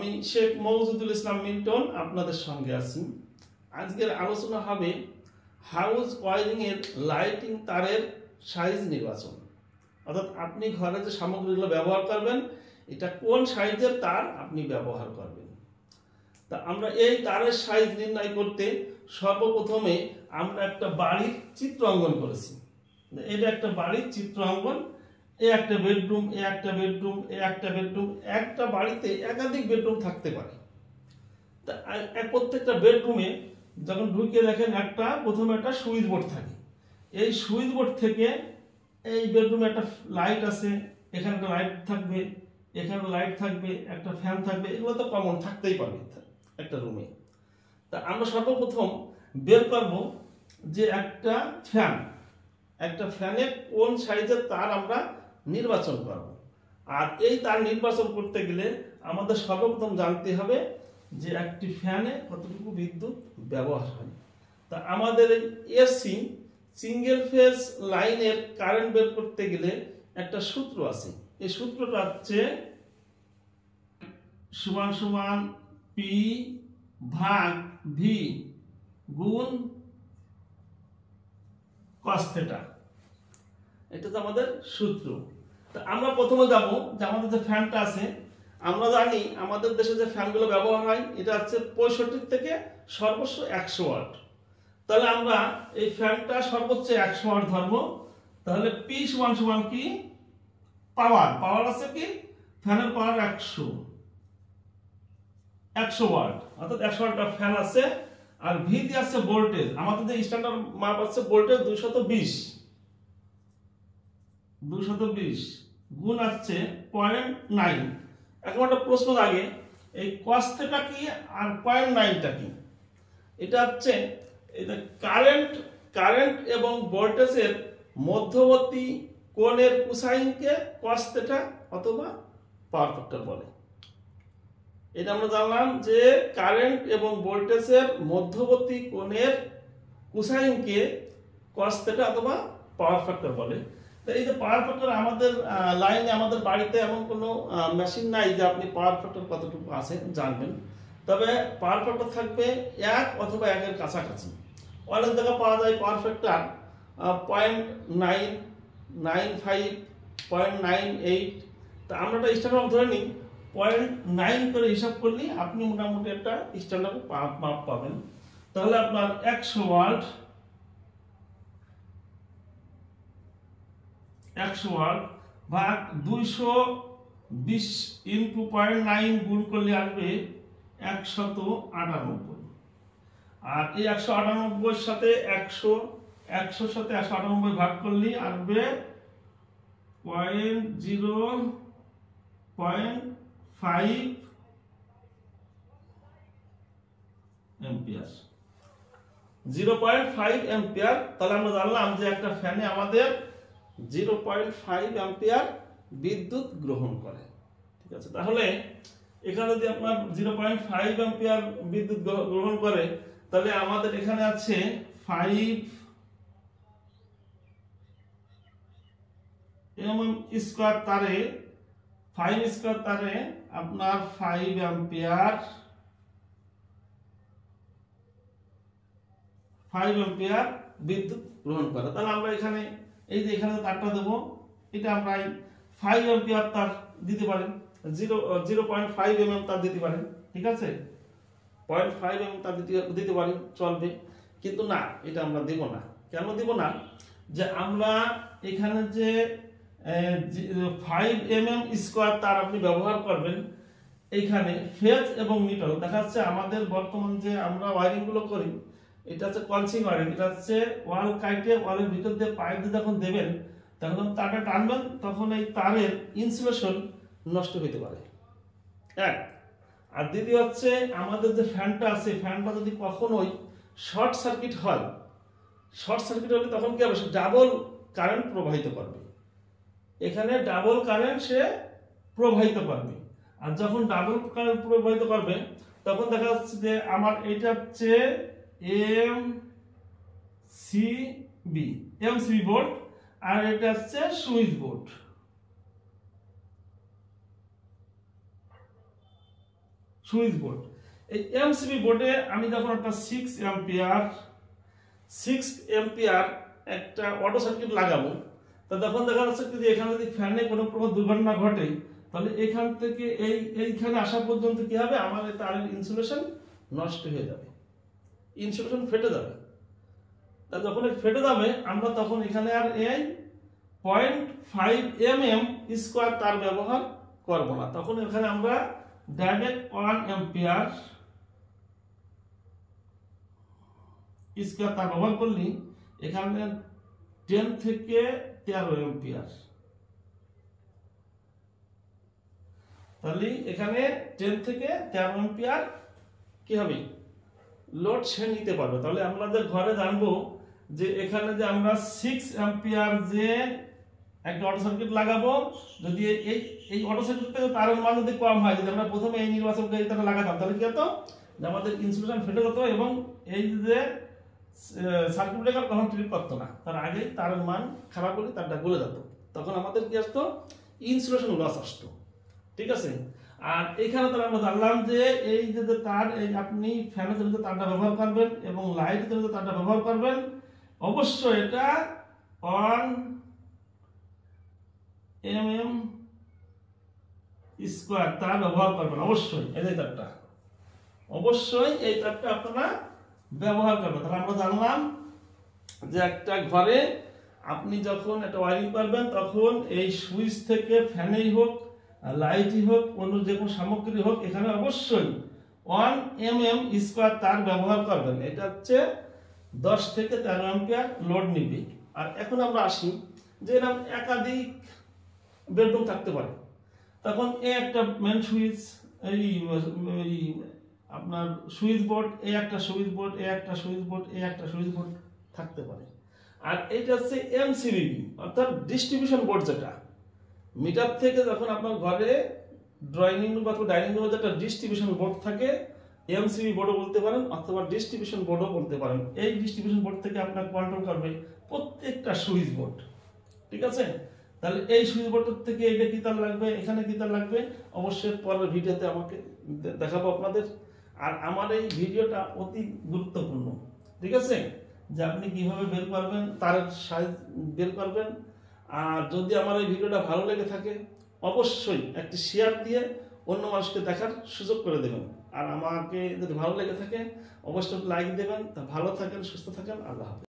আমি শেখ মওজুদুল ইসলাম মিল্টন আপনাদের সঙ্গে আছি। আজকের আলোচনা হবে হাউস ওয়ারিং এর লাইটিং তারের সাইজ নির্বাচন। অর্থাৎ আপনি ঘরে যে সামগ্রীগুলো ব্যবহার করবেন এটা কোন সাইজের তার আপনি ব্যবহার করবেন। তা আমরা এই তারের সাইজ নির্ণয় করতে সর্বপ্রথমে আমরা একটা বাড়ির চিত্র অঙ্কন করেছি। এটা একটা বাড়ির চিত্র অঙ্কন, একটা বেডরুম, একটা বেডরুম, একটা বেডরুম। একটা বাড়িতে একাধিক বেডরুম থাকতে পারে। তা প্রত্যেকটা বেডরুমে যখন ঢুকে দেখেন প্রথমে একটা সুইচ বোর্ড থাকে। এই সুইচ বোর্ড থেকে এই বেডরুমে একটা লাইট আছে, এখানে একটা লাইট থাকবে, এখানে লাইট থাকবে, একটা ফ্যান থাকবে। এগুলো তো কমন থাকতেই পারবে একটা রুমে। তা আমরা সর্বপ্রথম বের করব যে একটা ফ্যানে কোন সাইজের তার আমরা নির্বাচন করব। আর এই তার নির্বাচন করতে গেলে আমাদের সর্বপ্রথম জানতে হবে যে একটি ফ্যানে কতটুকু বিদ্যুৎ ব্যবহার হয়। তা আমাদের এই এসি সিঙ্গেল ফেজ লাইনের কারেন্ট বের করতে গেলে একটা সূত্র আছে। এই সূত্রটা হচ্ছে সমান সমান পি ভাগ ভি গুণ কস থিটা। এটা তো আমাদের সূত্র। তা আমরা প্রথমে যাব যে আমাদের যে ফ্যানটা আছে, আমরা জানি আমাদের দেশে যে ফ্যানগুলো ব্যবহার হয় এটা হচ্ছে 65 থেকে সর্বোচ্চ 100 ওয়াট। তাহলে আমরা এই ফ্যানটা সর্বোচ্চ 100 ওয়াট ধরবো। তাহলে পি সমান সমান কি পাওয়ার আছে কি ফ্যানের পাওয়ার 100 ওয়াট, অর্থাৎ 100 ওয়াট ফ্যান আছে। আর ভি দিয়ে আছে ভোল্টেজ, আমাদের যে স্ট্যান্ডার্ড মাপ আছে ভোল্টেজ 220 গুণ আছে 0.9। এখন একটা প্রশ্ন লাগে, এই cos থিটা কি আর 0.9টা কি? এটা হচ্ছে এটা কারেন্ট এবং ভোল্টেজের মধ্যবর্তী কোণের কোসাইনকে cos থিটা অথবা পাওয়ার ফ্যাক্টর বলে। এটা আমরা জানলাম যে কারেন্ট এবং ভোল্টেজের মধ্যবর্তী কোণের কোসাইনকে cos থিটা অথবা পাওয়ার ফ্যাক্টর বলে। তো এই যে পাওয়ার ফ্যাক্টর আমাদের লাইনে আমাদের বাড়িতে এমন কোনো মেশিন নাই যে আপনি পাওয়ার ফ্যাক্টর কতটুকু আছে জানবেন। তবে পাওয়ার ফ্যাক্টর থাকবে 1 অথবা 1-এর কাছাকাছি। অনেক জায়গায় পাওয়া যায় পাওয়ার ফ্যাক্টর 0.995, 0.98। তা আমরা একটা স্ট্যান্ডার্ড ধরে নিই 0.9 করে হিসাব করলে আপনি মোটামুটি একটা স্ট্যান্ডার্ড মাপ পাবেন। তাহলে আপনার 100 ওয়াট ভাগ 220 ইন্টু 0.9 গুণ করলে আসবে 198। আর এই 198 সাথে 100 সাথে 198 ভাগ করলে আসবে 0.5 এম্পিয়ার। 0.5 এম্পিয়ার। তাহলে আমরা জানলাম যে একটা ফ্যানে আমাদের 0.5 অ্যাম্পিয়ার বিদ্যুৎ গ্রহণ করে। ঠিক আছে, তাহলে এখানে যদি আপনার 0.5 অ্যাম্পিয়ার বিদ্যুৎ গ্রহণ করে তাহলে আমাদের এখানে আছে 5 স্কয়ার তারে আপনার 5 অ্যাম্পিয়ার বিদ্যুৎ গ্রহণ করে। তাহলে আমরা এখানে এই যে এখানে তারটা দেবো, এটা আমরা 5 অ্যাম্পিয়ার তার দিতে পারেন, 0.5 mm তার দিতে পারেন। ঠিক আছে, 0.5 mm তার দিতে পারি, চলবে। কিন্তু না, এটা আমরা দেব না। কেন দেব না? যে আমরা এখানে যে 5 mm স্কয়ার তার আপনি ব্যবহার করবেন, এইখানে ফেজ এবং নিউট্রাল দেখা যাচ্ছে। আমাদের বর্তমান যে আমরা ওয়ারিং গুলো করি এটা হচ্ছে কনসিং ওয়ারিং। এটা হচ্ছে ওয়াল কাইটে ওয়ালের ভিতর দিয়ে পাইপ দিয়ে যখন দেবেন তখন তারটা টানবেন, তখন এই তারের ইনসুলেশন নষ্ট হতে পারে। এক। আর দ্বিতীয় হচ্ছে আমাদের যে ফ্যানটা আছে, ফ্যানটা যদি কখনোই শর্ট সার্কিট হলে তখন কি হবে? সে ডাবল কারেন্ট প্রবাহিত করবে। এখানে ডাবল কারেন্ট সে প্রবাহিত করবে। আর যখন ডাবল কারেন্ট প্রবাহিত করবে তখন দেখা যাচ্ছে যে আমার এটা হচ্ছে এমসিবি বোর্ড আর এটা হচ্ছে সুইচ বোর্ড। Switch board. এই এমসিবি বোর্ডে আমি যখন একটা 6 এম্পিয়ার একটা অটো সার্কিট লাগাবো, তা তখন দেখা যাচ্ছে যে এখানে যদি ফ্যানে কোনো প্রকার দুর্ঘটনা ঘটে, তাহলে এখান থেকে এইখানে আসা পর্যন্ত কি হবে, আমার এই তারের ইনসুলেশন নষ্ট হয়ে যাবে, ইনসুলেশন ফেটে যাবে। তা যখন ফেটে যাবে, আমরা তখন এখানে আর এই 0.5 mm স্কোয়ার তার ব্যবহার করব না। তখন এখানে আমরা ডাইরেক্ট 1 এম্পিয়ার স্কোয়ার তার ব্যবহার করলে এখানে 10 থেকে 13 এম্পিয়ার, তাহলে এখানে 10 থেকে 13 এম্পিয়ার কি হবে, লোড সে নিতে পারবে। তাহলে আমাদের ঘরে জানবো যে এখানে যে আমরা 6 এম্পিয়ার যে একটা অটো সার্কিট লাগাবো, যদি এই অটো সার্কিট থেকে তারের মান যদি কম হয়, যদি আমরা প্রথমে এই নির্বাচন করে এটা লাগাতাম, তাহলে কি হতো, যে আমাদের ইনসুলেশন ফেটে যেত এবং এই যে সার্কিট ব্রেকার কখন ট্রিপ করতো না, তার আগেই তারের মান খারাপ হলে তারটা গলে যেত, তখন আমাদের কি আসতো, ইনসুলেশন লস আসতো। ঠিক আছে। আর এখানে তাহলে আমরা জানলাম যে এই যে তার, এই আপনি ফ্যানের জন্য তারটা ব্যবহার করবেন এবং লাইটের জন্য তারটা ব্যবহার করবেন, অবশ্যই এটা 1 mm স্কোয়ার তার ব্যবহার করবেন, অবশ্যই এই তারটা, অবশ্যই এই তারটা আপনারা ব্যবহার করবেন। তাহলে আমরা জানলাম যে একটা ঘরে আপনি যখন একটা ওয়ারিং করবেন, তখন এই সুইচ থেকে ফ্যানেই হোক, লাইটই হোক, অন্য যে কোনো সামগ্রী হোক, এখানে অবশ্যই 1 mm স্কোয়ার তার ব্যবহার করবেন। এটা হচ্ছে 10 থেকে 13 এম্পিয়ার লোড নিবে। আর এখন আমরা আসি যে এরকম একাধিক বেডরুম থাকতে পারে, তখন একটা মেন সুইচ, এই আপনার সুইচ বোর্ড, একটা সুইচ বোর্ড, একটা সুইচ বোর্ড, একটা সুইচ বোর্ড থাকতে পারে। আর এটা হচ্ছে এমসিবিবি, অর্থাৎ ডিস্ট্রিবিউশন বোর্ড, যেটা মিটার থেকে যখন আপনার ঘরে ড্রয়িং রুম বা ডাইনিং রুমে যেটা ডিস্ট্রিবিউশন বোর্ড থাকে, এমসিবি বোর্ডও বলতে পারেন অথবা ডিস্ট্রিবিউশন বোর্ডও বলতে পারেন। এই ডিস্ট্রিবিউশন বোর্ড থেকে আপনার কন্ট্রোল করবে প্রত্যেকটা সুইচ বোর্ড। ঠিক আছে। তাহলে এই সুইচ বোর্ডের থেকে এটা কি তার লাগবে, এখানে কি তার লাগবে, অবশ্যই পরের ভিডিওতে আমাকে দেখাবো আপনাদের। আর আমার এই ভিডিওটা অতি গুরুত্বপূর্ণ। ঠিক আছে, যে আপনি কিভাবে বের করবেন, তারের সাইজ বের করবেন। আর যদি আমার এই ভিডিওটা ভালো লেগে থাকে, অবশ্যই একটি শেয়ার দিয়ে অন্য মানুষকে দেখার সুযোগ করে দেবেন। আর আমাকে যদি ভালো লেগে থাকে, অবশ্যই লাইক দেবেন। তা ভালো থাকেন, সুস্থ থাকেন, আল্লাহ হাফেজ।